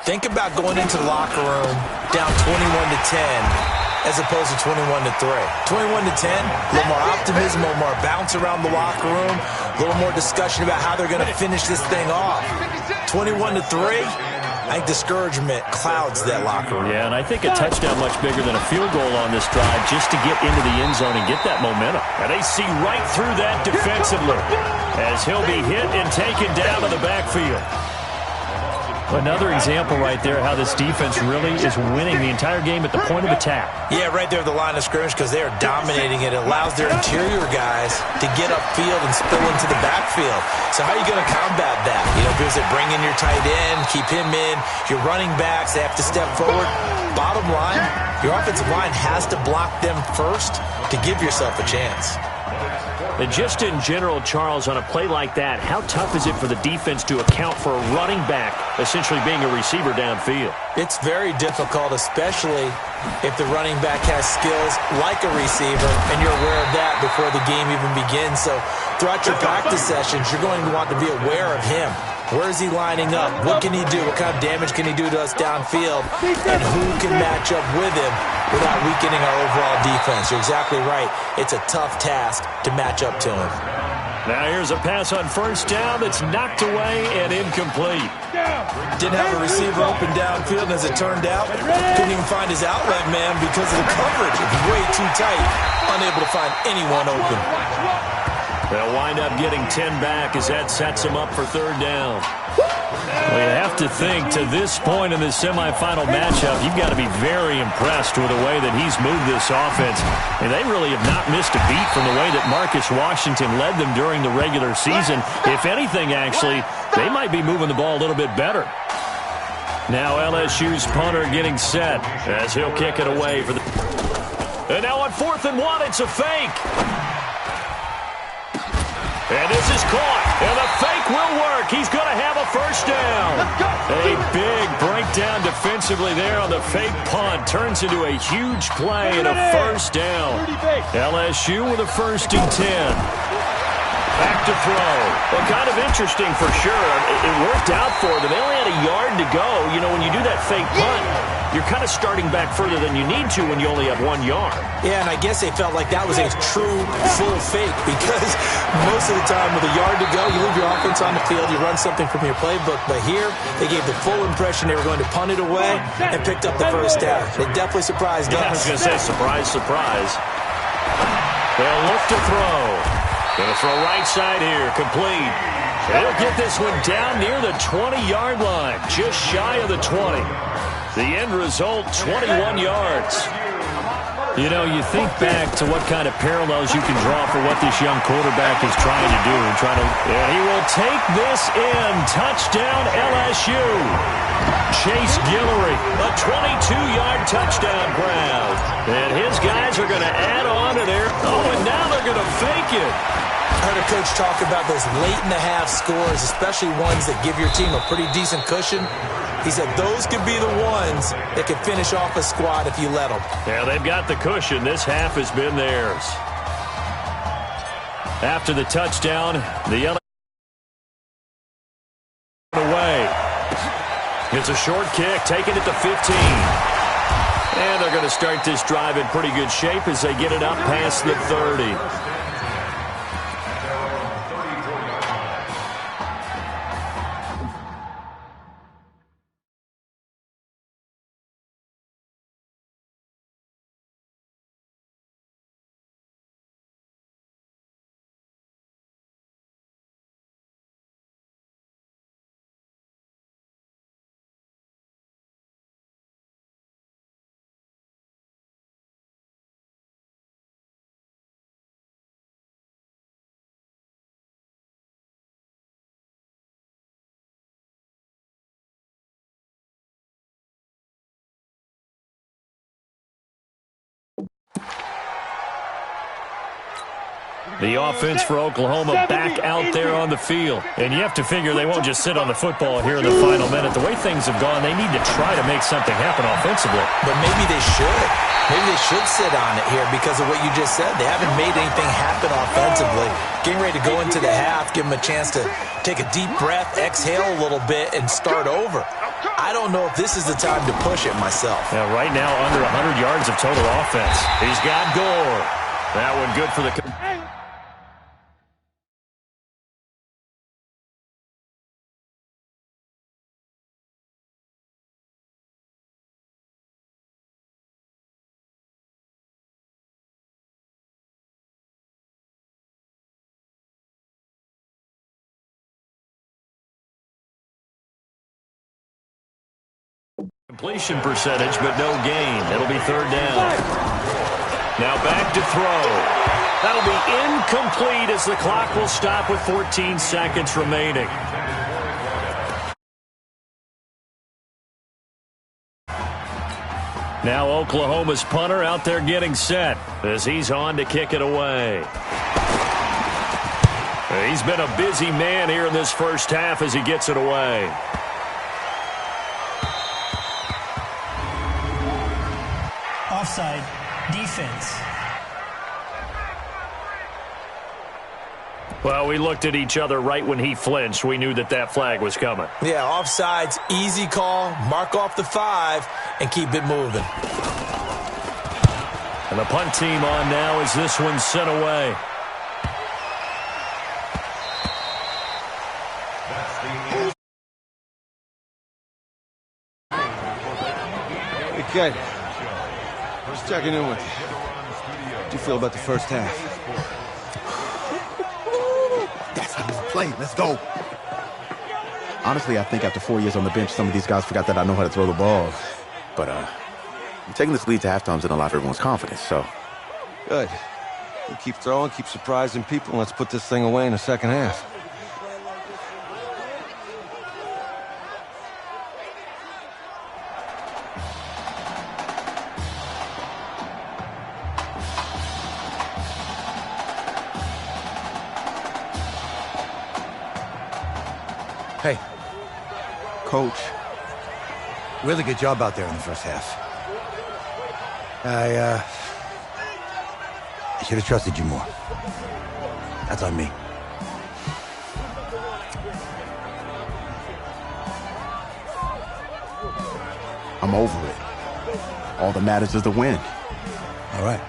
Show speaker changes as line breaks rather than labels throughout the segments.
Think about going into the locker room down 21-10 as opposed to 21-3. 21-10, a little more optimism, a little more bounce around the locker room, a little more discussion about how they're going to finish this thing off. 21-3. I think discouragement clouds that locker room.
Yeah, and I think a touchdown much bigger than a field goal on this drive just to get into the end zone and get that momentum. And they see right through that defensively as he'll be hit and taken down to the backfield. Another example right there how this defense really is winning the entire game at the point of attack.
Yeah, right there at the line of scrimmage because they are dominating it. It allows their interior guys to get upfield and spill into the backfield. So how are you going to combat that? You know, because they bring in your tight end, keep him in. Your running backs, they have to step forward. Bottom line, your offensive line has to block them first to give yourself a chance.
And just in general, Charles, on a play like that, how tough is it for the defense to account for a running back essentially being a receiver downfield?
It's very difficult, especially if the running back has skills like a receiver, and you're aware of that before the game even begins. So throughout your practice sessions, you're going to want to be aware of him. Where is he lining up? What can he do? What kind of damage can he do to us downfield? And who can match up with him without weakening our overall defense? You're exactly right. It's a tough task to match up to him.
Now here's a pass on first down that's knocked away and incomplete.
Didn't have a receiver open downfield, and as it turned out, couldn't even find his outlet man because of the coverage. It was way too tight, unable to find anyone open.
They'll wind up getting 10 back as that sets them up for third down. Well, you have to think, to this point in this semifinal matchup, you've got to be very impressed with the way that he's moved this offense. And they really have not missed a beat from the way that Marcus Washington led them during the regular season. If anything, actually, they might be moving the ball a little bit better. Now LSU's punter getting set as he'll kick it away for the... And now on 4th and 1, it's a fake. And this is caught, and the fake will work. He's going to have a first down. A big breakdown defensively there on the fake punt. Turns into a huge play and a first down. LSU with a 1st and 10. Back to throw. Well, kind of interesting for sure. It worked out for them. They only had a yard to go. You know, when you do that fake punt, you're kind of starting back further than you need to when you only have 1 yard.
Yeah, and I guess they felt like that was a true full fake because most of the time with a yard to go, you leave your offense on the field, you run something from your playbook. But here, they gave the full impression they were going to punt it away and picked up the first down. They definitely surprised us.
I was going to say, surprise, surprise. They'll look to throw. Going to throw right side here, complete. They'll get this one down near the 20-yard line, just shy of the 20. The end result, 21 yards. You know, you think back to what kind of parallels you can draw for what this young quarterback is trying to do. And he will take this in. Touchdown, LSU. Chase Guillory, a 22-yard touchdown grab. And his guys are going to add on to their... Oh, and now they're going to fake it.
I heard a coach talk about those late-in-the-half scores, especially ones that give your team a pretty decent cushion. He said those could be the ones that could finish off a squad if you let them.
Yeah, they've got the cushion. This half has been theirs. After the touchdown, the yellow away. It's a short kick, taking it to 15. And they're going to start this drive in pretty good shape as they get it up past the 30. The offense for Oklahoma back out there on the field. And you have to figure they won't just sit on the football here in the final minute. The way things have gone, they need to try to make something happen offensively.
But maybe they should. Maybe they should sit on it here because of what you just said. They haven't made anything happen offensively. Getting ready to go into the half, give them a chance to take a deep breath, exhale a little bit, and start over. I don't know if this is the time to push it myself.
Now, right now, under 100 yards of total offense. He's got Gore. That one good for the... Completion percentage, but no gain. It'll be third down. Now back to throw. That'll be incomplete as the clock will stop with 14 seconds remaining. Now Oklahoma's punter out there getting set as he's on to kick it away. He's been a busy man here in this first half as he gets it away.
Offside, defense.
Well, we looked at each other right when he flinched. We knew that that flag was coming.
Yeah, offsides, easy call, mark off the 5, and keep it moving.
And the punt team on now as this one's sent away.
Hey, kid. Just checking in with you. How do you feel about the first half?
That's how you play. Let's go. Honestly, I think after 4 years on the bench, some of these guys forgot that I know how to throw the ball. But taking this lead to halftime is in a lot of everyone's confidence, so.
Good. You keep throwing, keep surprising people, and let's put this thing away in the second half.
Hey, Coach, really good job out there in the first half. I should have trusted you more. That's on me. I'm over it. All that matters is the win.
All right.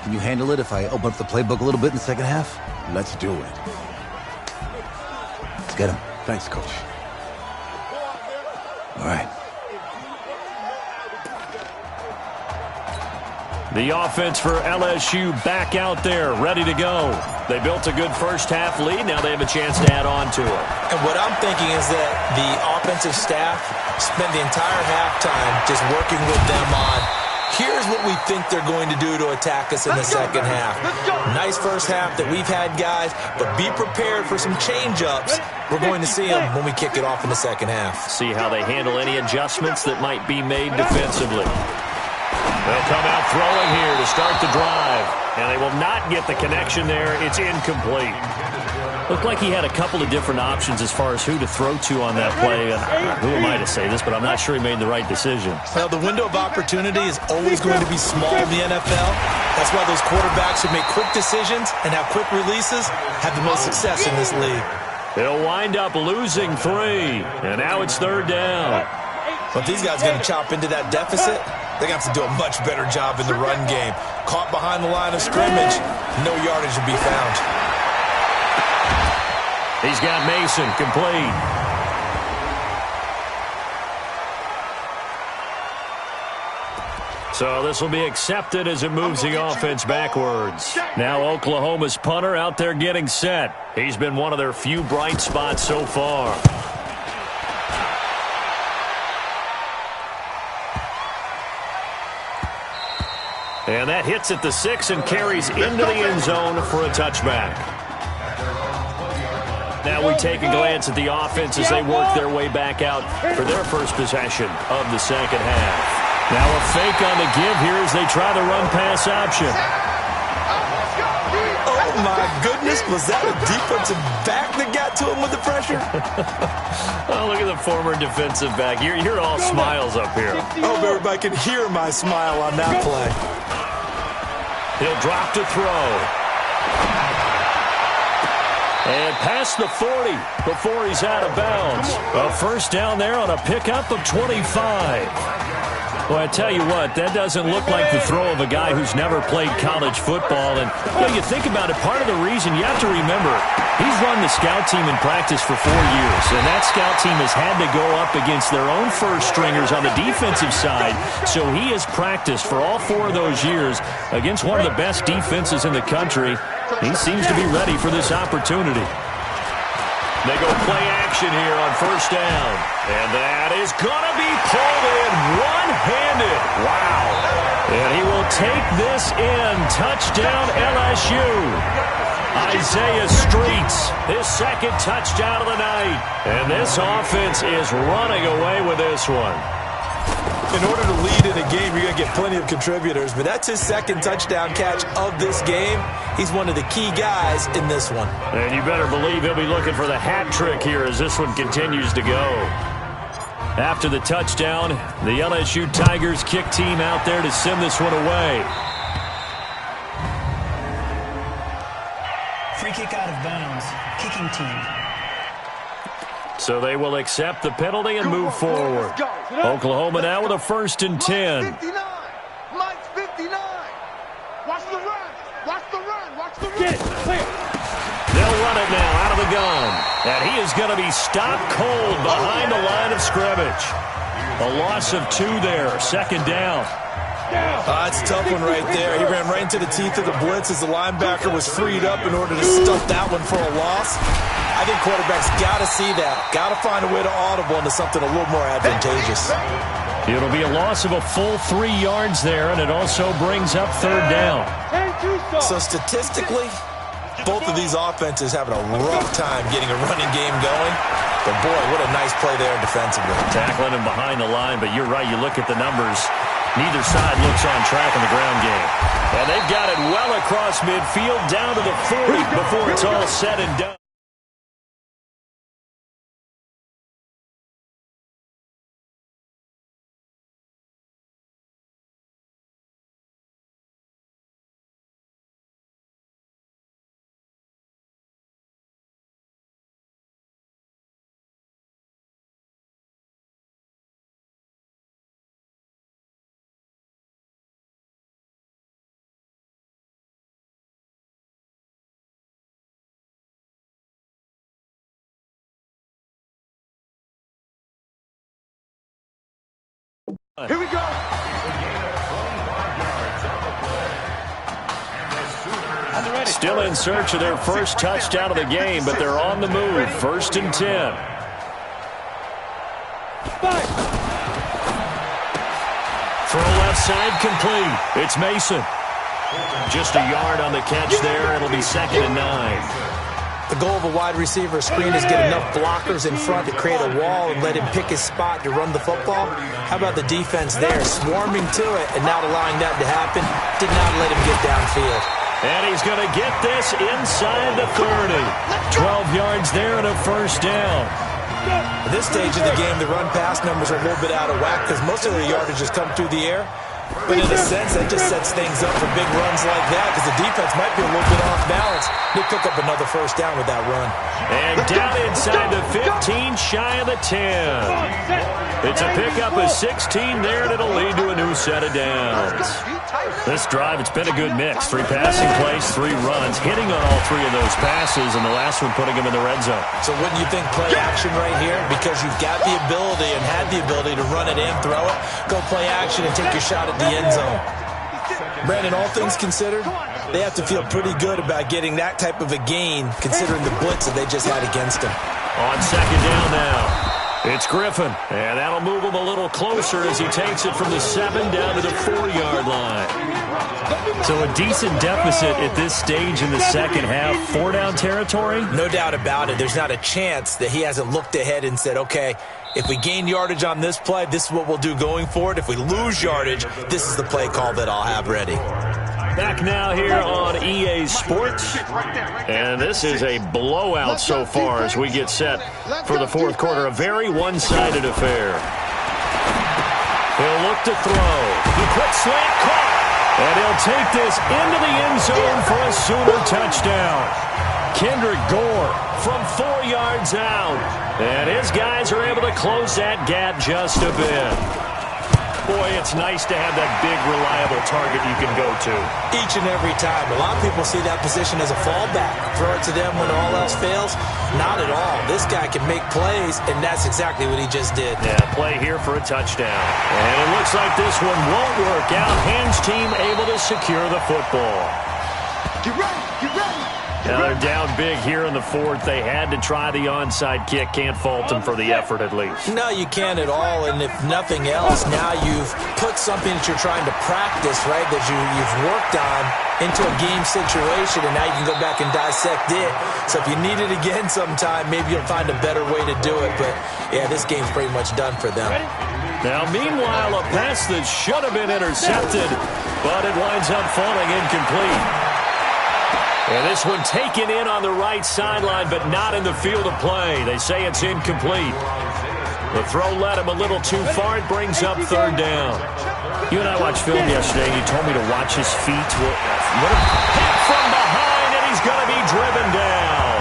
Can you handle it if I open up the playbook a little bit in the second half?
Let's do it.
Let's get him.
Thanks, Coach.
All right.
The offense for LSU back out there, ready to go. They built a good first half lead. Now they have a chance to add on to it.
And what I'm thinking is that the offensive staff spent the entire halftime just working with them on, here's what we think they're going to do to attack us in the second half. Nice first half that we've had, guys, but be prepared for some change-ups. We're going to see them when we kick it off in the second half.
See how they handle any adjustments that might be made defensively. They'll come out throwing here to start the drive. And they will not get the connection there. It's incomplete. Looked like he had a couple of different options as far as who to throw to on that play. Who am I to say this, but I'm not sure he made the right decision.
Well, the window of opportunity is always going to be small in the NFL. That's why those quarterbacks who make quick decisions and have quick releases have the most success in this league.
They'll wind up losing 3. And now it's third down.
But these guys are going to chop into that deficit. They're going to have to do a much better job in the run game. Caught behind the line of scrimmage, no yardage to be found.
He's got Mason complete. So this will be accepted as it moves the offense backwards. Now Oklahoma's punter out there getting set. He's been one of their few bright spots so far. And that hits at the 6 and carries into the end zone for a touchback. Now we take a glance at the offense as they work their way back out for their first possession of the second half. Now a fake on the give here as they try the run-pass option.
Oh, my goodness. Was that a defensive back that got to him with the pressure?
Oh, look at the former defensive back. You're all smiles up here.
I hope everybody can hear my smile on that play.
He'll drop to throw. And past the 40 before he's out of bounds. A first down there on a pickup of 25. Well, I tell you what, that doesn't look like the throw of a guy who's never played college football. And you think about it, part of the reason you have to remember, he's run the scout team in practice for 4 years. And that scout team has had to go up against their own first stringers on the defensive side. So he has practiced for all 4 of those years against one of the best defenses in the country. He seems to be ready for this opportunity. They go play action here on first down. And that is going to be pulled in one-handed. Wow. And he will take this in. Touchdown LSU. Isaiah Streets, his second touchdown of the night. And this offense is running away with this one.
In order to lead in a game, you're going to get plenty of contributors, but that's his second touchdown catch of this game. He's one of the key guys in this one.
And you better believe he'll be looking for the hat trick here as this one continues to go. After the touchdown, the LSU Tigers kick team out there to send this one away.
Free kick out of bounds. Kicking team.
So they will accept the penalty and move forward. Oklahoma now with a 1st and 10.
59. Mike's 59. Watch the run. Watch the run. Watch the run. Get it. Clear.
They'll run it now out of the gun. And he is going to be stopped cold behind the line of scrimmage. A loss of 2 there. 2nd down.
That's a tough one right there. He ran right into the teeth of the blitz as the linebacker was freed up in order to stuff that one for a loss. I think quarterbacks got to see that. Got to find a way to audible into something a little more advantageous.
It'll be a loss of a full 3 yards there, and it also brings up 3rd down.
So statistically, both of these offenses having a rough time getting a running game going. But boy, what a nice play there defensively.
Tackling him behind the line, but you're right, you look at the numbers. Neither side looks on track in the ground game. And they've got it well across midfield down to the 40 before it's all said and done.
Here we go.
Still in search of their first touchdown of the game, but they're on the move. 1st and 10. Throw left side complete. It's Mason. Just a yard on the catch there. It'll be 2nd and 9.
The goal of a wide receiver screen is get enough blockers in front to create a wall and let him pick his spot to run the football. How about the defense there, swarming to it and not allowing that to happen? Did not let him get downfield.
And he's going to get this inside the 30. 12 yards there and a 1st down.
At this stage of the game, the run-pass numbers are a little bit out of whack because most of their yardage has come through the air. But in a sense, that just sets things up for big runs like that because the defense might be a little bit off balance. They pick up another 1st down with that run.
And down inside the 15, shy of the 10. It's a pickup of 16 there, and it'll lead to a new set of downs. This drive, it's been a good mix. 3 passing plays, 3 runs, hitting on all 3 of those passes, and the last one putting him in the red zone.
So wouldn't you think play action right here? Because you've got the ability and had the ability to run it in, throw it, go play action and take your shot at the end zone. Brandon, all things considered, they have to feel pretty good about getting that type of a gain considering the blitz that they just had against them.
On 2nd down now. It's Griffin, and that'll move him a little closer as he takes it from the 7 down to the 4-yard line. So a decent deficit at this stage in the second half. 4-down territory?
No doubt about it. There's not a chance that he hasn't looked ahead and said, okay, if we gain yardage on this play, this is what we'll do going forward. If we lose yardage, this is the play call that I'll have ready.
Back now here on EA Sports. And this is a blowout so far as we get set for the 4th quarter. A very one-sided affair. He'll look to throw. The quick slant caught. And he'll take this into the end zone for a Sooner touchdown. Kendrick Gore from 4 yards out. And his guys are able to close that gap just a bit. Boy, it's nice to have that big, reliable target you can go to.
Each and every time. A lot of people see that position as a fallback. Throw it to them when all else fails. Not at all. This guy can make plays, and that's exactly what he just did.
Yeah, play here for a touchdown. And it looks like this one won't work out. Hands team able to secure the football.
Get ready, get ready.
Now they're down big here in the fourth. They had to try the onside kick. Can't fault them for the effort at least.
No, you can't at all. And if nothing else, now you've put something that you're trying to practice, right, that you've worked on into a game situation, and now you can go back and dissect it. So if you need it again sometime, maybe you'll find a better way to do it. But, yeah, this game's pretty much done for them.
Now, meanwhile, a pass that should have been intercepted, but it winds up falling incomplete. And this one taken in on the right sideline, but not in the field of play. They say it's incomplete. The throw led him a little too far. It brings up third down. You and I watched film yesterday, and you told me to watch his feet. What a hit from behind, and he's going to be driven down.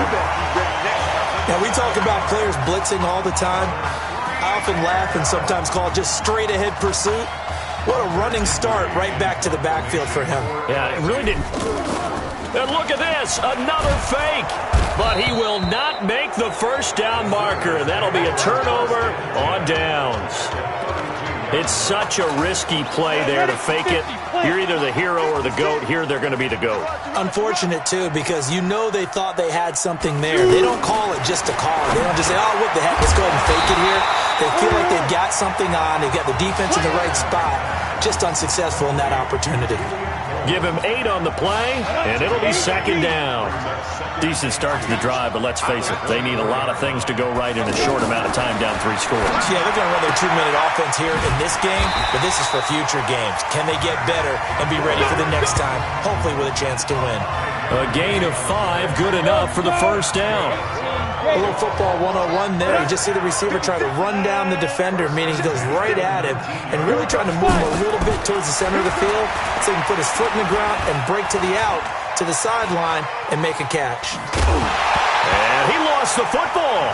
Now, we talk about players blitzing all the time. I often laugh and sometimes call it just straight-ahead pursuit. What a running start right back to the backfield for him.
Yeah, it really didn't. And look at this, another fake. But he will not make the first down marker. That'll be a turnover on downs. It's such a risky play there to fake it. You're either the hero or the GOAT. Here they're going to be the GOAT.
Unfortunate, too, because you know they thought they had something there. They don't call it just to call it. They don't just say, oh, what the heck, let's go ahead and fake it here. They feel like they've got something on. They've got the defense in the right spot. Just unsuccessful in that opportunity.
Give him 8 on the play, and it'll be second down. Decent start to the drive, but let's face it, they need a lot of things to go right in a short amount of time down 3 scores.
Yeah, they're going to run their 2-minute offense here in this game, but this is for future games. Can they get better and be ready for the next time, hopefully with a chance to win?
A gain of 5, good enough for the first down.
A little football 101 there. You just see the receiver try to run down the defender, meaning he goes right at him and really trying to move him a little bit towards the center of the field so he can put his foot in the ground and break to the out, to the sideline, and make a catch.
And he lost the football.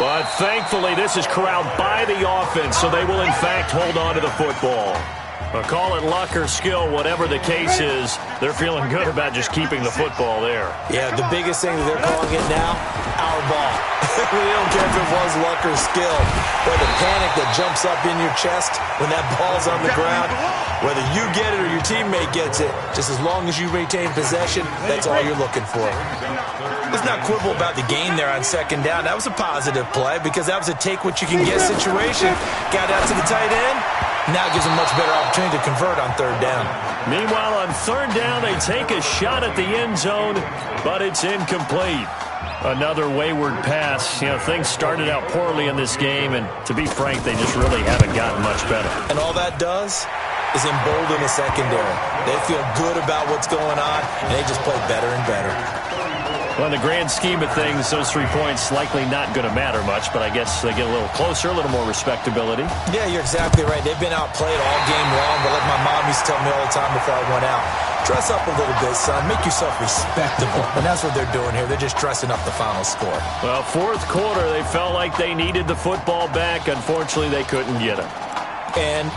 But thankfully, this is corralled by the offense, so they will, in fact, hold on to the football. But call it luck or skill, whatever the case is, they're feeling good about just keeping the football there.
Yeah, the biggest thing that they're calling it now, our ball. We don't care if it was luck or skill, or the panic that jumps up in your chest when that ball's on the ground. Whether you get it or your teammate gets it, just as long as you retain possession, that's all you're looking for. Let's not quibble about the gain there on second down. That was a positive play because that was a take-what-you-can-get situation. Got out to the tight end. Now it gives them a much better opportunity to convert on third down.
Meanwhile, on third down, they take a shot at the end zone, but it's incomplete. Another wayward pass. You know, things started out poorly in this game, and to be frank, they just really haven't gotten much better.
And all that does is embolden the secondary. They feel good about what's going on, and they just play better and better.
Well, in the grand scheme of things, those 3 points likely not going to matter much, but I guess they get a little closer, a little more respectability.
Yeah, you're exactly right. They've been outplayed all game long, but like my mom used to tell me all the time before I went out, dress up a little bit, son. Make yourself respectable. And that's what they're doing here. They're just dressing up the final score.
Well, fourth quarter, they felt like they needed the football back. Unfortunately, they couldn't get it.
And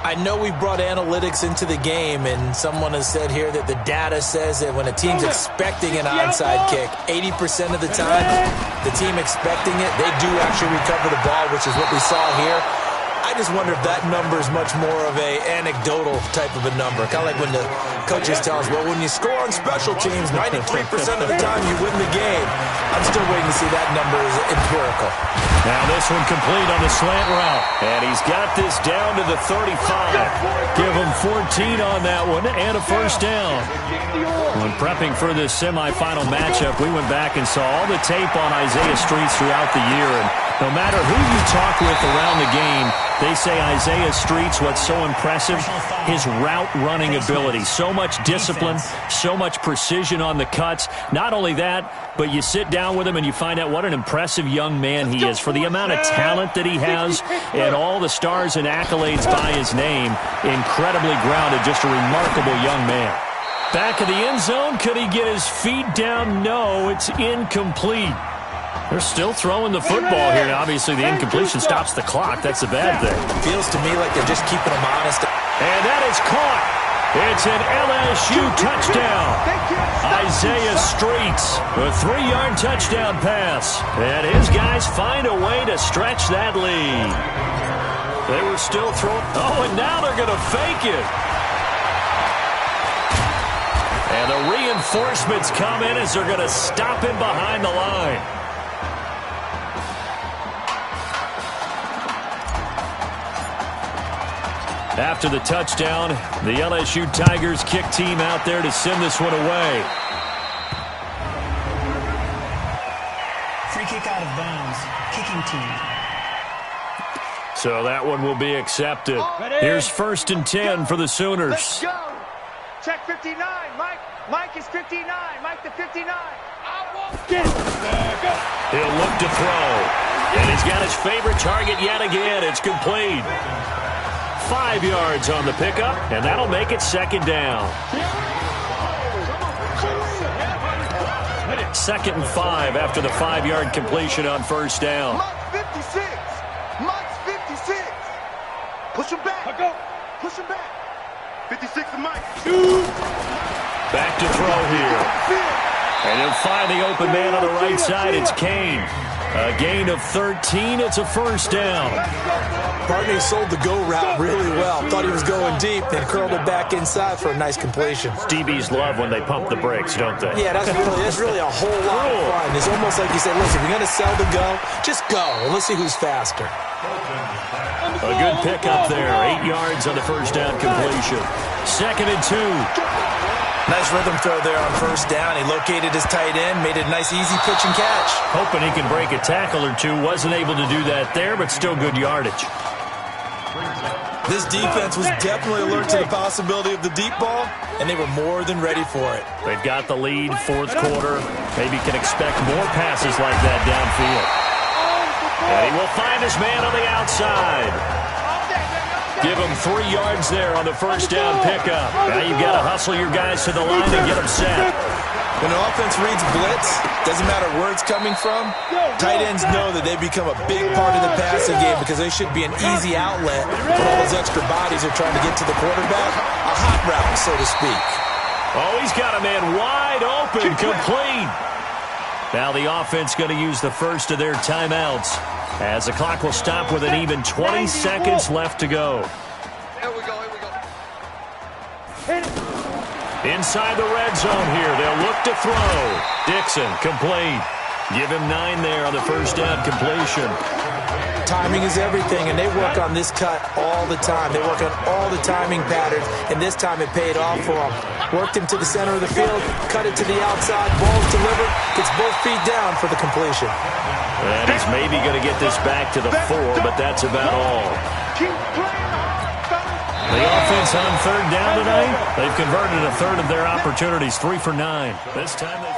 I know we brought analytics into the game, and someone has said here that the data says that when a team's expecting an onside kick, 80% of the time, the team expecting it, they do actually recover the ball, which is what we saw here. I just wonder if that number is much more of a anecdotal type of a number. Kind of like when the coaches tell us, well, when you score on special teams, 93% of the time you win the game. I'm still waiting to see that number is empirical.
Now this one complete on the slant route. And he's got this down to the 35. Give him 14 on that one and a first down. When prepping for this semifinal matchup, we went back and saw all the tape on Isaiah Streets throughout the year. And no matter who you talk with around the game, they say Isaiah Streets, what's so impressive, his route running ability. So much discipline, so much precision on the cuts. Not only that, but you sit down with him and you find out what an impressive young man he is. For the amount of talent that he has and all the stars and accolades by his name, incredibly grounded, just a remarkable young man. Back of the end zone. Could he get his feet down? No, it's incomplete. They're still throwing the football here. Now, obviously, the incompletion stops the clock. That's a bad thing.
Feels to me like they're just keeping him honest.
And that is caught. It's an LSU touchdown. Isaiah Streets, a 3-yard touchdown pass. And his guys find a way to stretch that lead. They were still throwing. Oh, and now they're going to fake it. And the reinforcements come in as they're going to stop him behind the line. After the touchdown, the LSU Tigers kick team out there to send this one away.
Free kick out of bounds. Kicking team.
So that one will be accepted. Here's 1st and 10 for the Sooners.
Let's go. Check 59. Mike is 59. Mike the 59.
He'll look to throw. And he's got his favorite target yet again. It's complete. 5 yards on the pickup, and that'll make it 2nd down. 2nd and 5 after the 5-yard completion on 1st down.
Mike's 56. Mike's 56. Push him back. Push him back. 56 and Mike.
Back to throw here. And he'll find the open man on the right side. It's Kane. A gain of 13. It's a 1st down.
Barney sold the go route really well. Thought he was going deep, then curled it back inside for a nice completion.
DBs love when they pump the brakes, don't they?
Yeah, that's really a whole lot of fun. It's almost like you say, listen, if you're going to sell the go, just go. And let's see who's faster.
A good pickup there. 8 yards on the 1st down completion. 2nd and 2.
Nice rhythm throw there on 1st down. He located his tight end, made it a nice, easy pitch and catch.
Hoping he can break a tackle or two. Wasn't able to do that there, but still good yardage.
This defense was definitely alert to the possibility of the deep ball, and they were more than ready for it.
They've got the lead, 4th quarter. Maybe can expect more passes like that downfield. And he will find his man on the outside. Give him 3 yards there on the 1st down pickup. Now you've got to hustle your guys to the line and get them set.
When an offense reads blitz, doesn't matter where it's coming from, tight ends know that they become a big part of the passing game because they should be an easy outlet when all those extra bodies are trying to get to the quarterback. A hot route, so to speak.
Oh, he's got a man wide open, complete. Now the offense going to use the first of their timeouts as the clock will stop with an even 20 seconds left to go.
Here we go.
Inside the red zone here, they'll look to throw. Dixon, complete. Give him 9 there on the 1st down completion.
Timing is everything, and they work on this cut all the time. They work on all the timing patterns, and this time it paid off for them. Worked him to the center of the field, cut it to the outside, ball's delivered, gets both feet down for the completion.
And he's maybe going to get this back to the 4, but that's about all. The offense on 3rd down tonight, they've converted a third of their opportunities, 3 for 9. This time they...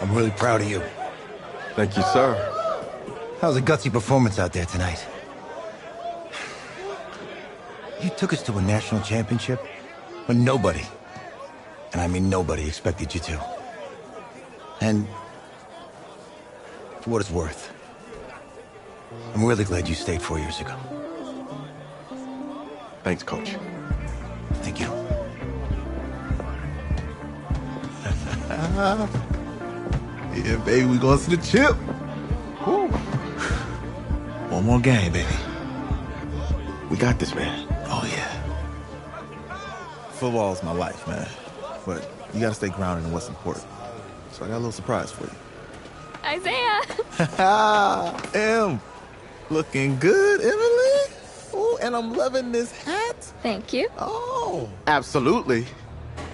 I'm really proud of you.
Thank you, sir.
That was a gutsy performance out there tonight. You took us to a national championship when nobody, and I mean nobody, expected you to. And for what it's worth, I'm really glad you stayed 4 years ago.
Thanks, Coach.
Thank you.
Yeah, baby, we going to the chip. Woo. One more game, baby.
We got this, man.
Oh, yeah. Football's my life, man. But you got to stay grounded in what's important. So I got a little surprise for you.
Isaiah!
Looking good, Emily. Oh, and I'm loving this hat.
Thank you.
Oh.
Absolutely.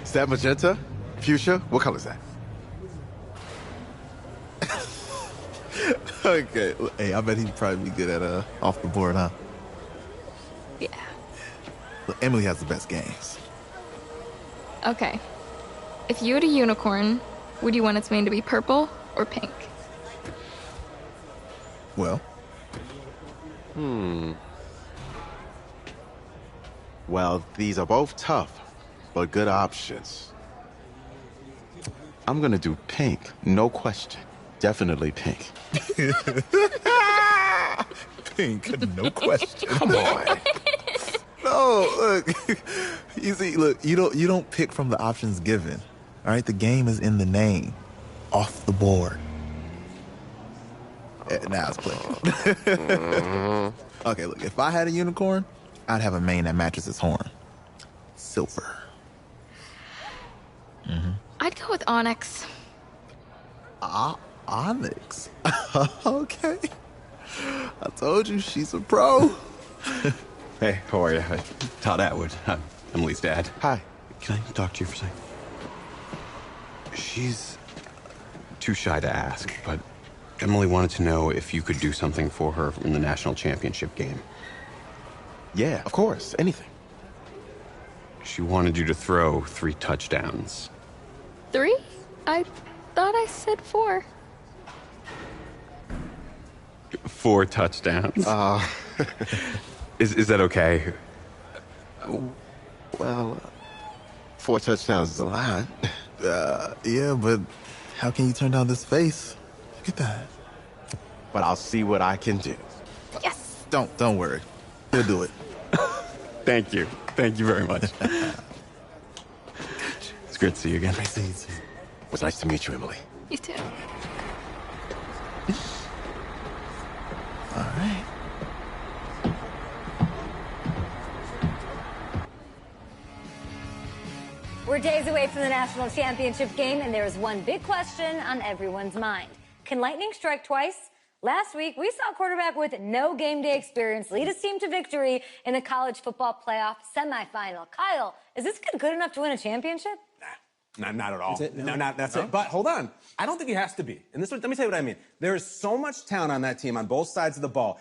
Is that magenta? Fuchsia? What color is that?
Okay. Hey, I bet he'd probably be good at off the board, huh?
Yeah.
Look, Emily has the best games.
Okay. If you had a unicorn, would you want its mane to be purple or pink?
Well,
Well, these are both tough, but good options. I'm gonna do pink, no question. Definitely pink.
pink, no question.
Come on.
No, look. You see, look, you don't pick from the options given. All right, the game is in the name. Off the board. Now it's clicking. Okay, look, if I had a unicorn, I'd have a mane that matches its horn. Silver.
I'd go with onyx.
Onyx. Okay. I told you she's a pro.
Hey, how are you? Todd Atwood. I'm Emily's dad.
Hi.
Can I talk to you for a second? She's too shy to ask, but Emily wanted to know if you could do something for her in the national championship game.
Yeah, of course. Anything.
She wanted you to throw 3 touchdowns.
3? I thought I said 4.
4 touchdowns? Is that okay?
Well, 4 touchdowns is a lot.
Yeah, but how can you turn down this face? Look at that.
But I'll see what I can do.
Yes!
Don't worry. He'll do it.
Thank you. Thank you very much. It's great to see you again.
Nice to meet you.
It was nice to meet you, Emily.
You too.
All right.
We're days away from the national championship game, and there is one big question on everyone's mind. Can lightning strike twice? Last week, we saw a quarterback with no game day experience lead his team to victory in the college football playoff semifinal. Kyle, is this kid good enough to win a championship?
Not at all.
That's it? No?
That's it. But hold on. I don't think he has to be. And let me tell you what I mean. There is so much talent on that team on both sides of the ball.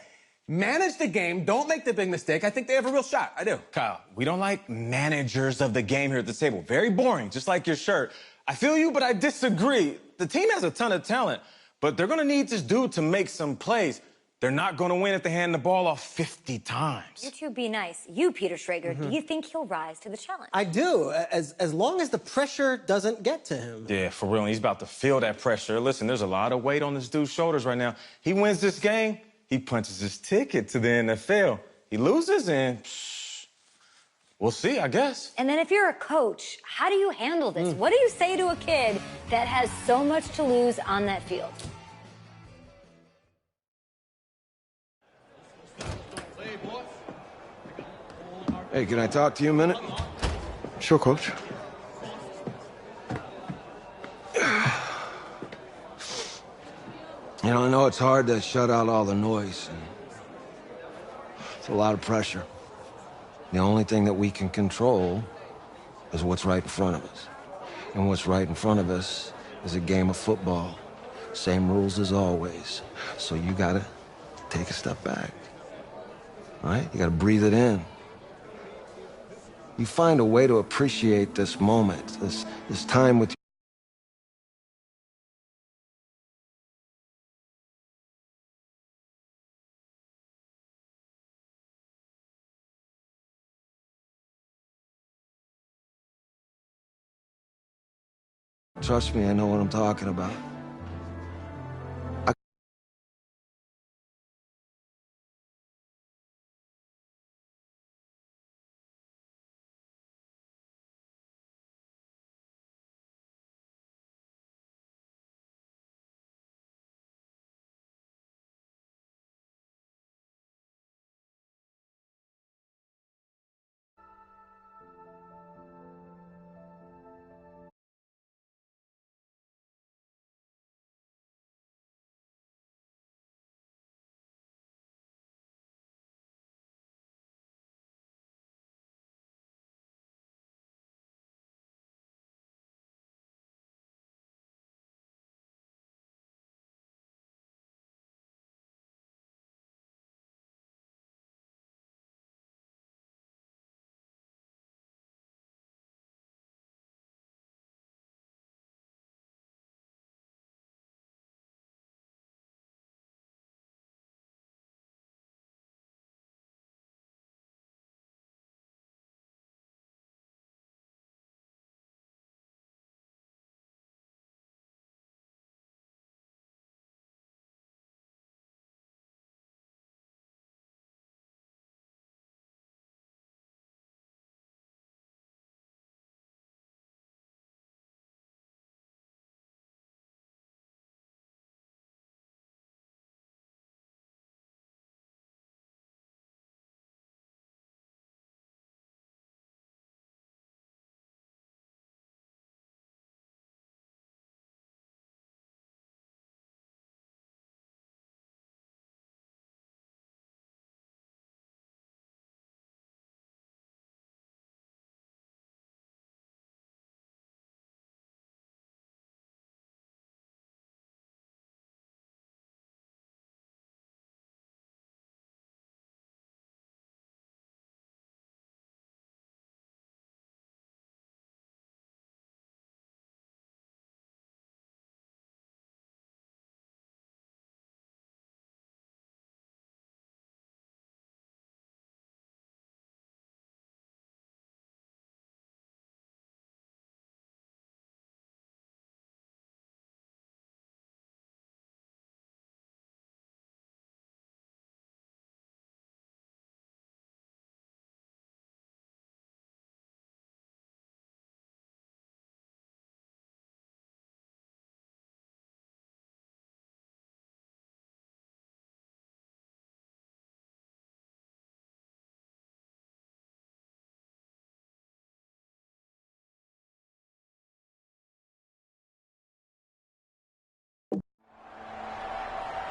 Manage the game. Don't make the big mistake. I think they have a real shot. I do.
Kyle, we don't like managers of the game here at the table. Very boring, just like your shirt. I feel you, but I disagree. The team has a ton of talent, but they're going to need this dude to make some plays. They're not going to win if they hand the ball off 50 times.
You two be nice. You, Peter Schrager, do you think he'll rise to the challenge?
I do, as long as the pressure doesn't get to him.
Yeah, for real. And he's about to feel that pressure. Listen, there's a lot of weight on this dude's shoulders right now. He wins this game, he punches his ticket to the NFL. He loses, and we'll see, I guess.
And then if you're a coach, how do you handle this? What do you say to a kid that has so much to lose on that field?
Hey, can I talk to you a minute?
Sure, Coach.
You know, I know it's hard to shut out all the noise. And it's a lot of pressure. The only thing that we can control is what's right in front of us. And what's right in front of us is a game of football. Same rules as always. So you gotta take a step back. All right? You gotta breathe it in. You find a way to appreciate this moment, this time with Trust me, I know what I'm talking about.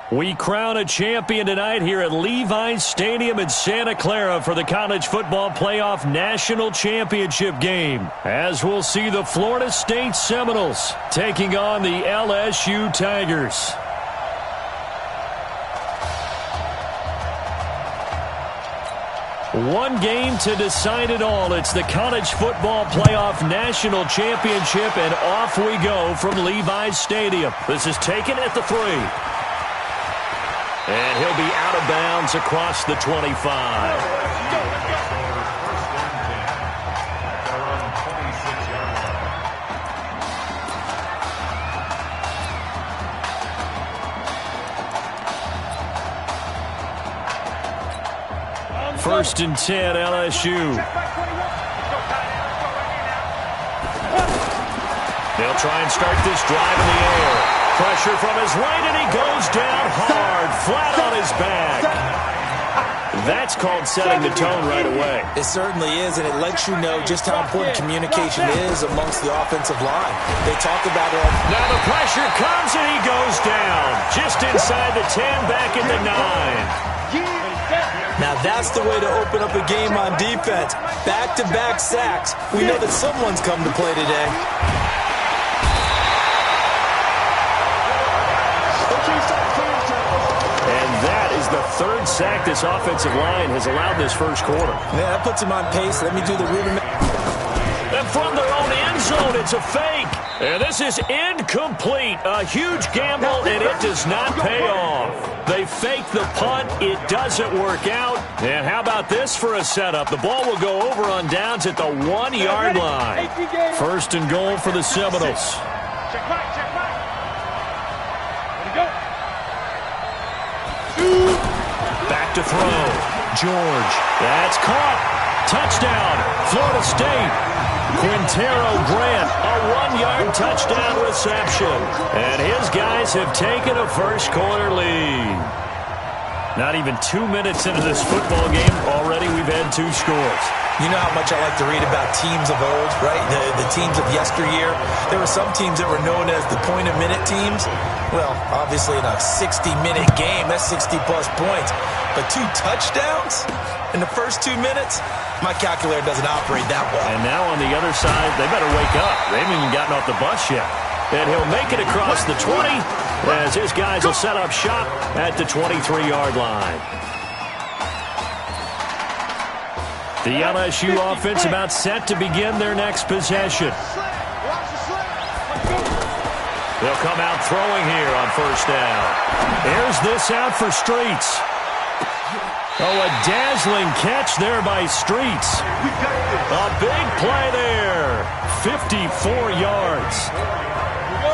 We crown a champion tonight here at Levi's Stadium in Santa Clara for the College Football Playoff National Championship game, as we'll see the Florida State Seminoles taking on the LSU Tigers. One game to decide it all. It's the College Football Playoff National Championship, and off we go from Levi's Stadium. This is taken at the 3. And he'll be out of bounds across the 25. First and 10, LSU. They'll try and start this drive in the air. Pressure from his right, and he goes down hard, flat on his back. That's called setting the tone right away.
It certainly is, and it lets you know just how important communication is amongst the offensive line. They talk about it.
Now the pressure comes, and he goes down. Just inside the 10, back at the 9.
Now that's the way to open up a game on defense. Back-to-back sacks. We know that someone's come to play today.
And that is the 3rd sack this offensive line has allowed this first quarter.
Yeah, that puts him on pace. Let me do the rudiment.
And from their own end zone, it's a fake. And this is incomplete. A huge gamble, and it does not pay off. They fake the punt. It doesn't work out. And how about this for a setup? The ball will go over on downs at the 1-yard line. First and goal for the Seminoles.
Check right. Ready, go.
Back to throw. George. That's caught. Touchdown, Florida State. Quintero Grant, a 1-yard touchdown reception. And his guys have taken a first-quarter lead. Not even 2 minutes into this football game, already we've had 2 scores.
You know how much I like to read about teams of old, right? The teams of yesteryear. There were some teams that were known as the point-a-minute teams. Well, obviously in a 60-minute game, that's 60-plus points. But 2 touchdowns in the first 2 minutes? My calculator doesn't operate that well.
And now on the other side, they better wake up. They haven't even gotten off the bus yet. And he'll make it across the 20 as his guys will set up shop at the 23-yard line. The LSU offense about set to begin their next possession. They'll come out throwing here on first down. There's this out for Streets. Oh, a dazzling catch there by Streets. A big play there. 54 yards.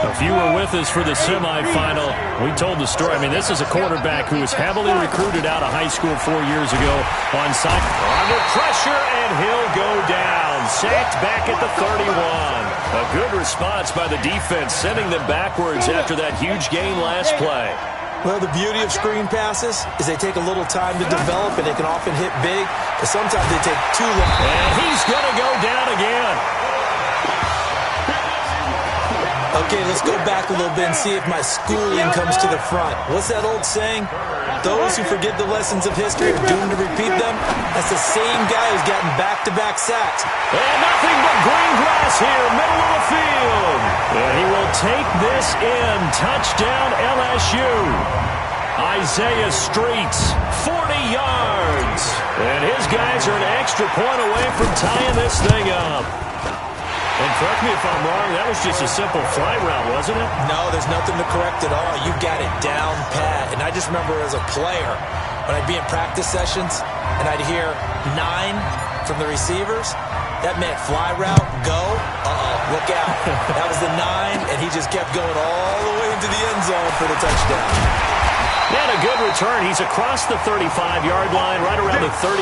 If you were with us for the semifinal, we told the story. I mean, this is a quarterback who was heavily recruited out of high school 4 years ago on site. Under pressure, and he'll go down. Sacked back at the 31. A good response by the defense, sending them backwards after that huge gain last play.
Well, the beauty of screen passes is they take a little time to develop, and they can often hit big, but sometimes they take too long.
And he's going to go down again.
Okay, let's go back a little bit and see if my schooling comes to the front. What's that old saying? Those who forget the lessons of history are doomed to repeat them. That's the same guy who's gotten back-to-back sacks.
And nothing but green grass here, middle of the field. And he will take this in. Touchdown, LSU. Isaiah Streets, 40 yards. And his guys are an extra point away from tying this thing up. And correct me if I'm wrong, that was just a simple fly route, wasn't it?
No, there's nothing to correct at all. You got it down pat. And I just remember as a player, when I'd be in practice sessions, and I'd hear 9 from the receivers, that meant fly route, go, look out. That was the 9, and he just kept going all the way into the end zone for the touchdown.
And a good return. He's across the 35-yard line, right around the 36.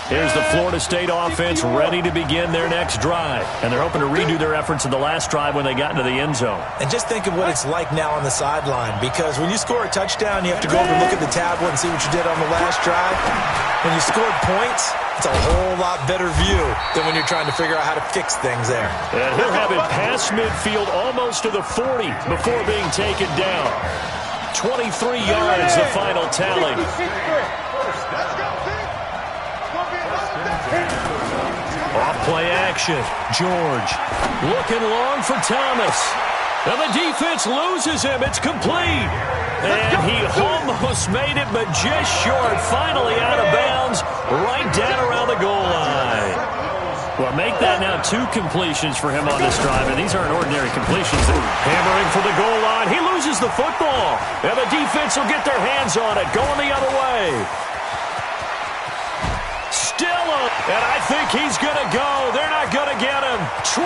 Here's the Florida State offense ready to begin their next drive. And they're hoping to redo their efforts in the last drive when they got into the end zone.
And just think of what it's like now on the sideline, because when you score a touchdown, you have to go over and look at the tablet and see what you did on the last drive. When you scored points, it's a whole lot better view than when you're trying to figure out how to fix things there.
And he'll have it past midfield almost to the 40 before being taken down. 23 yards, the final tally. Off play action. George looking long for Thomas. And the defense loses him. It's complete. And he almost made it, but just short. Finally out of bounds, right down around the goal line. Well, make that now 2 completions for him on this drive, and these aren't ordinary completions. They're hammering for the goal line. He loses the football, and the defense will get their hands on it, going the other way. Still up, and I think he's going to go. They're not going to get him. 20,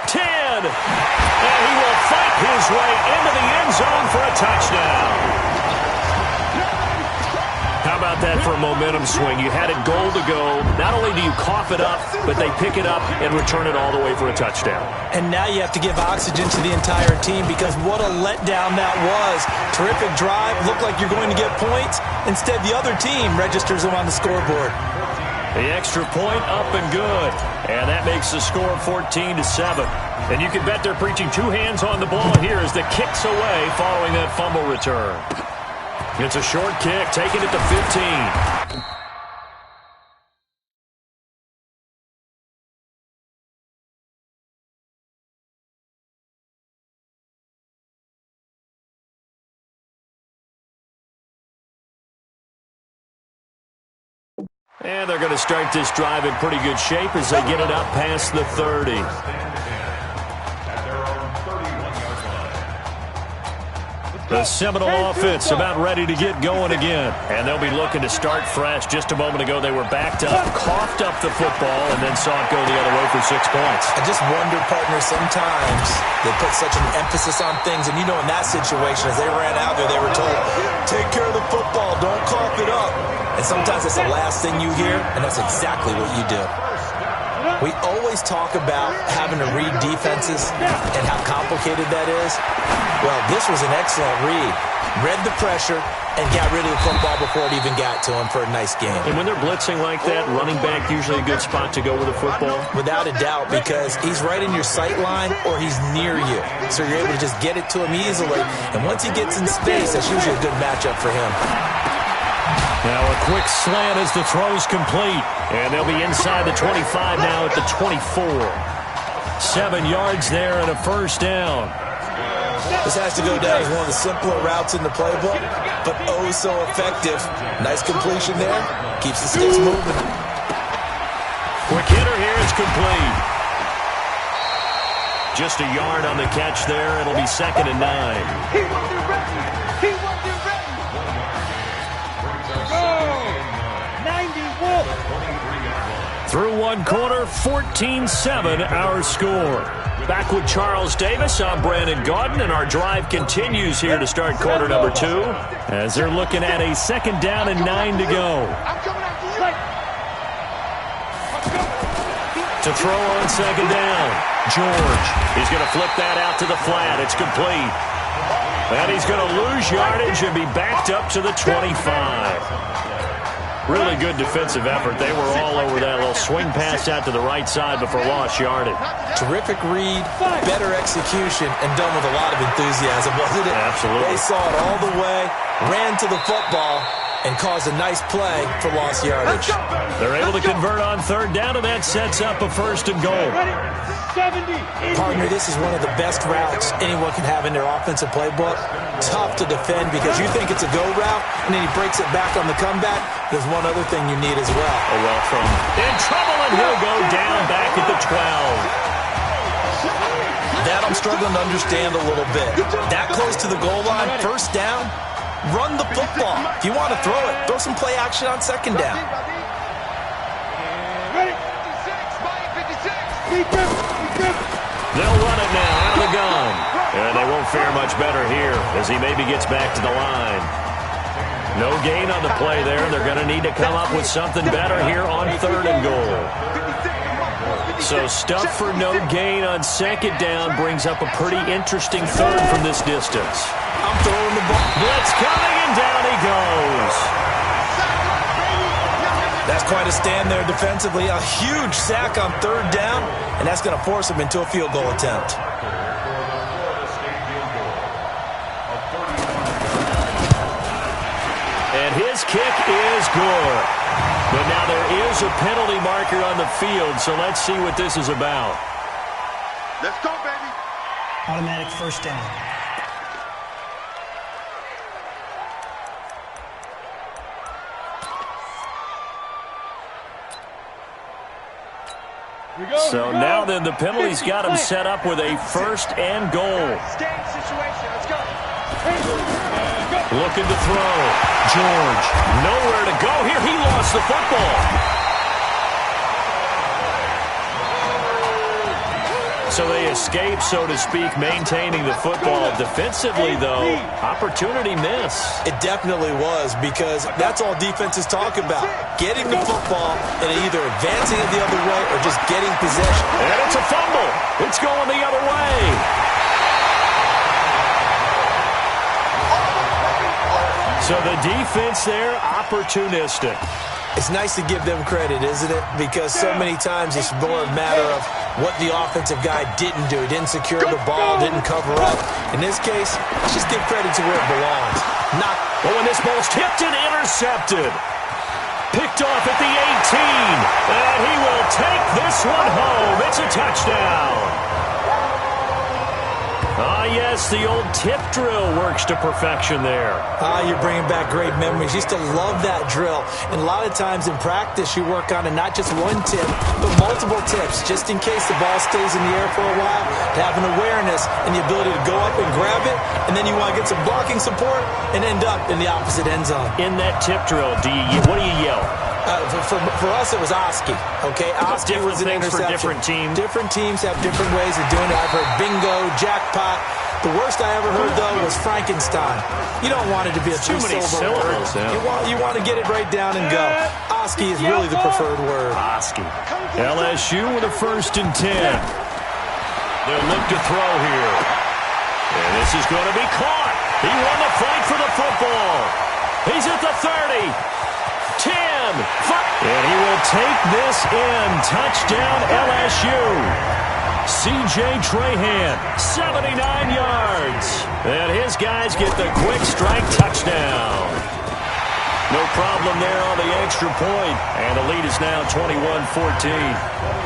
10, and he will fight his way into the end zone for a touchdown. How about that for a momentum swing? You had it goal to go. Not only do you cough it up, but they pick it up and return it all the way for a touchdown.
And now you have to give oxygen to the entire team, because what a letdown that was. Terrific drive. Looked like you're going to get points. Instead, the other team registers them on the scoreboard.
The extra point up and good. And that makes the score 14-7. And you can bet they're preaching 2 hands on the ball here as the kick's away following that fumble return. It's a short kick, taking it to 15. And they're going to start this drive in pretty good shape as they get it up past the 30. The Seminole offense about ready to get going again. And they'll be looking to start fresh. Just a moment ago, they were backed up, coughed up the football, and then saw it go the other way for 6 points.
I just wonder, partner, sometimes they put such an emphasis on things. And you know, in that situation, as they ran out there, they were told, take care of the football, don't cough it up. And sometimes that's the last thing you hear, and that's exactly what you do. We always talk about having to read defenses and how complicated that is. Well, this was an excellent read. Read the pressure and got rid of the football before it even got to him for a nice game.
And when they're blitzing like that, running back usually a good spot to go with the football?
Without a doubt, because he's right in your sight line or he's near you. So you're able to just get it to him easily. And once he gets in space, that's usually a good matchup for him.
Now a quick slant as the throw's complete. And they'll be inside the 25 now at the 24. 7 yards there and a first down.
This has to go down as one of the simpler routes in the playbook, but oh so effective. Nice completion there. Keeps the sticks moving.
Quick hitter here. It's complete. Just a yard on the catch there. It'll be 2nd and 9.
He wasn't ready. He wasn't ready. Go. 91.
Through one quarter, 14-7 our score. Back with Charles Davis, I'm Brandon Gaudin, and our drive continues here to start quarter number 2 as they're looking at a 2nd down and 9 to go. To throw on 2nd down, George. He's going to flip that out to the flat. It's complete. And he's going to lose yardage and be backed up to the 25. Really good defensive effort. They were all over that little swing pass out to the right side before lost yardage.
Terrific read, better execution, and done with a lot of enthusiasm, wasn't it?
Absolutely.
They saw it all the way, ran to the football, and caused a nice play for lost yardage.
They're able to convert on 3rd down, and that sets up a 1st and goal.
Partner, this is one of the best routes anyone can have in their offensive playbook. Tough to defend because you think it's a go route, and then he breaks it back on the comeback. There's one other thing you need as well.
Oh, well, from in trouble, and he'll go down back at the 12.
That I'm struggling to understand a little bit. That close to the goal line, 1st down, run the football. If you want to throw it, throw some play action on 2nd down.
They'll run it now out of the gun. And they won't fare much better here as he maybe gets back to the line. No gain on the play there. They're going to need to come up with something better here on 3rd and goal. So stuff for no gain on 2nd down brings up a pretty interesting 3rd from this distance.
I'm throwing the ball.
Blitz coming, and down he goes.
That's quite a stand there defensively. A huge sack on 3rd down, and that's going to force him into a field goal attempt.
And his kick is good. But now there is a penalty marker on the field, so let's see what this is about.
Let's go, baby.
Automatic first down.
So now then the penalty's got him set up with a 1st and goal.
Game situation. Let's go.
Looking to throw. George, nowhere to go here. He lost the football. So they escape, so to speak, maintaining the football. Defensively, though, opportunity miss.
It definitely was, because that's all defenses talk about. Getting the football and either advancing it the other way or just getting possession.
And it's a fumble. It's going the other way. So the defense there, opportunistic.
It's nice to give them credit, isn't it? Because so many times it's more a matter of what the offensive guy didn't do. He didn't secure the ball, didn't cover up. In this case, let's just give credit to where it belongs.
When this ball's tipped and intercepted. Picked off at the 18. And he will take this one home. It's a touchdown. Ah, yes, the old tip drill works to perfection there.
You're bringing back great memories. Used to love that drill. And a lot of times in practice, you work on it, not just one tip, but multiple tips, just in case the ball stays in the air for a while, to have an awareness and the ability to go up and grab it, and then you want to get some blocking support and end up in the opposite end zone.
In that tip drill, what do you yell?
For us, it was Oski. Okay, Oski was an interception.
For different teams.
Different teams have different ways of doing it. I've heard bingo, jackpot. The worst I ever heard, though, was Frankenstein. You don't want it to be a
too many syllables.
Yeah. You want to get it right down and go. Oski is really the preferred word.
Oski. LSU with a 1st and 10. They'll look to throw here. And this is going to be caught. He won the fight for the football. He's at the 30. 10, 5, and he will take this in. Touchdown, LSU. C.J. Trahan, 79 yards. And his guys get the quick strike touchdown. No problem there on the extra point. And the lead is now 21-14.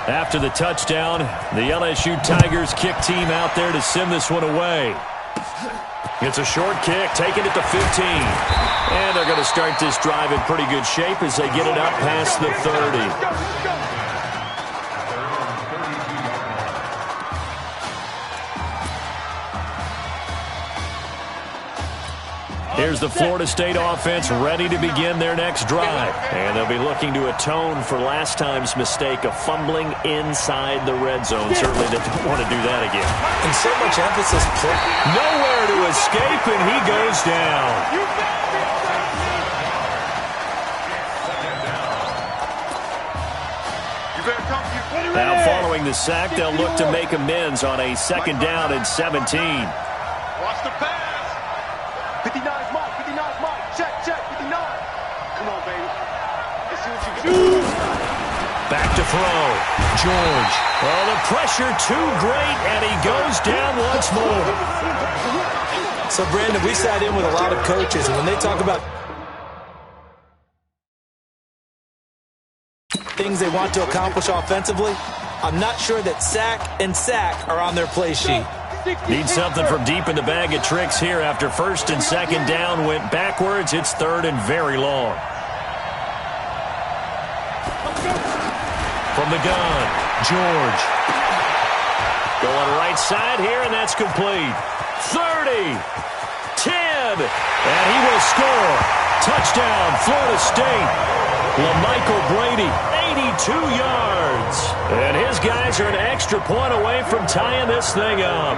After the touchdown, the LSU Tigers kick team out there to send this one away. It's a short kick, taking it to 15. And they're going to start this drive in pretty good shape as they get it up past the 30. Here's the Florida State offense ready to begin their next drive. And they'll be looking to atone for last time's mistake of fumbling inside the red zone. Certainly they don't want to do that again.
And so much emphasis.
Nowhere to escape, and he goes down. Now following the sack, they'll look to make amends on a 2nd down and 17.
Watch the pass. 59's Mike. 59's Mike. Check. 59. Come on, baby. Let's see what you can do.
Back to throw. George. Oh, the pressure too great, and he goes down once more.
So, Brandon, we sat in with a lot of coaches, and when they talk about things they want to accomplish offensively, I'm not sure that sack and sack are on their play sheet.
Need something from deep in the bag of tricks here after 1st and 2nd down went backwards. It's 3rd and very long. From the gun, George. Going right side here, and that's complete. 30, 10, and he will score. Touchdown, Florida State. LaMichael Brady, 82 yards. And his guys are an extra point away from tying this thing up.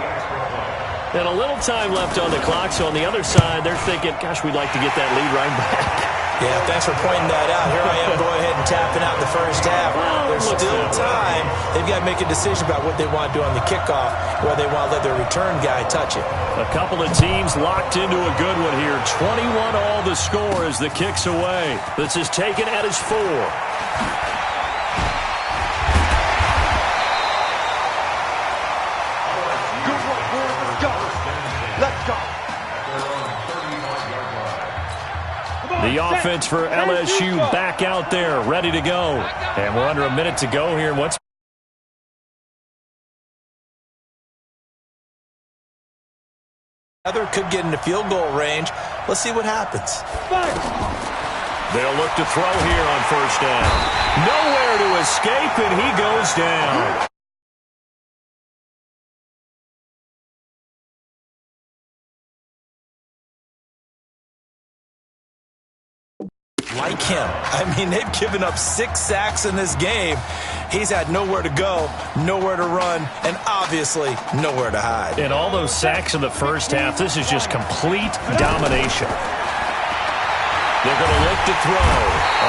And a little time left on the clock, so on the other side, they're thinking, gosh, we'd like to get that lead right back.
Yeah, thanks for pointing that out. Here I am going ahead and tapping out the first half. There's still time. They've got to make a decision about what they want to do on the kickoff, whether they want to let their return guy touch it.
A couple of teams locked into a good one here. 21 all the score as the kick's away. This is taken at his 4. The offense for LSU back out there, ready to go. And we're under a minute to go here. What's
Other could get into field goal range. Let's see what happens.
They'll look to throw here on 1st down. Nowhere to escape, and he goes down.
Like him. I mean, they've given up 6 sacks in this game. He's had nowhere to go, nowhere to run, and obviously nowhere to hide.
And all those sacks in the first half, this is just complete domination. They're going to look to throw.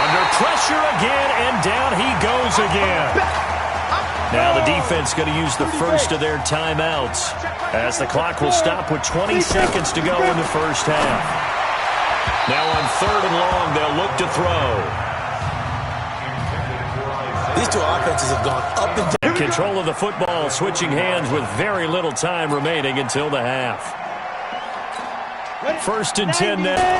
Under pressure again, and down he goes again. Now the defense going to use the first of their timeouts as the clock will stop with 20 seconds to go in the first half. Now on 3rd and long, they'll look to throw.
These two offenses have gone up and down.
Control of the football, switching hands with very little time remaining until the half. 1st and 10 now.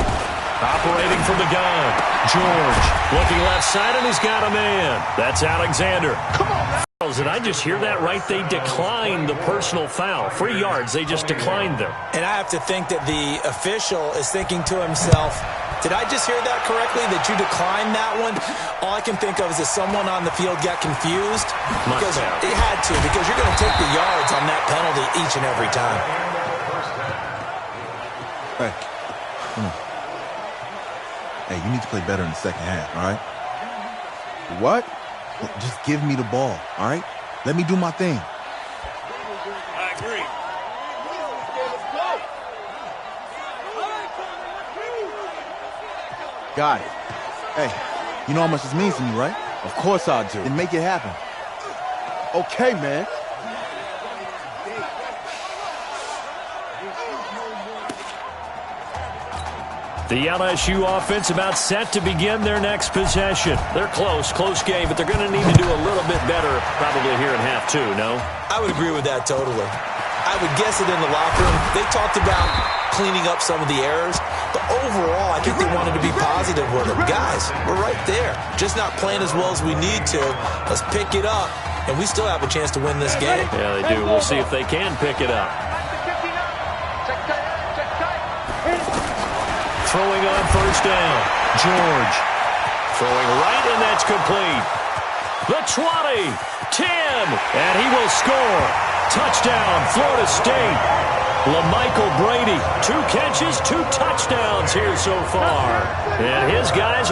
Operating from the gun. George looking left side, and he's got a man. That's Alexander. Come on. Did I just hear that right? They declined the personal foul. 3 yards, they just declined them.
And I have to think that the official is thinking to himself, did I just hear that correctly, that you declined that one? All I can think of is that someone on the field got confused. Because it had to, because you're going to take the yards on that penalty each and every time.
Hey, come on. Hey, you need to play better in the second half, all right? What? Just give me the ball, all right? Let me do my thing.
I agree.
Got it. Hey, you know how much this means to me, right?
Of course I do.
Then make it happen.
Okay, man.
The LSU offense about set to begin their next possession. They're close game, but they're going to need to do a little bit better probably here in half 2, no?
I would agree with that totally. I would guess it in the locker room. They talked about cleaning up some of the errors. But overall, I think they wanted to be positive with it. Guys, we're right there. Just not playing as well as we need to. Let's pick it up, and we still have a chance to win this game.
Yeah, they do. We'll see if they can pick it up. Throwing on first down. George. Throwing right, and that's complete. The 20, 10, and he will score. Touchdown, Florida State. LaMichael Brady, 2 catches, 2 touchdowns here so far. And his guys are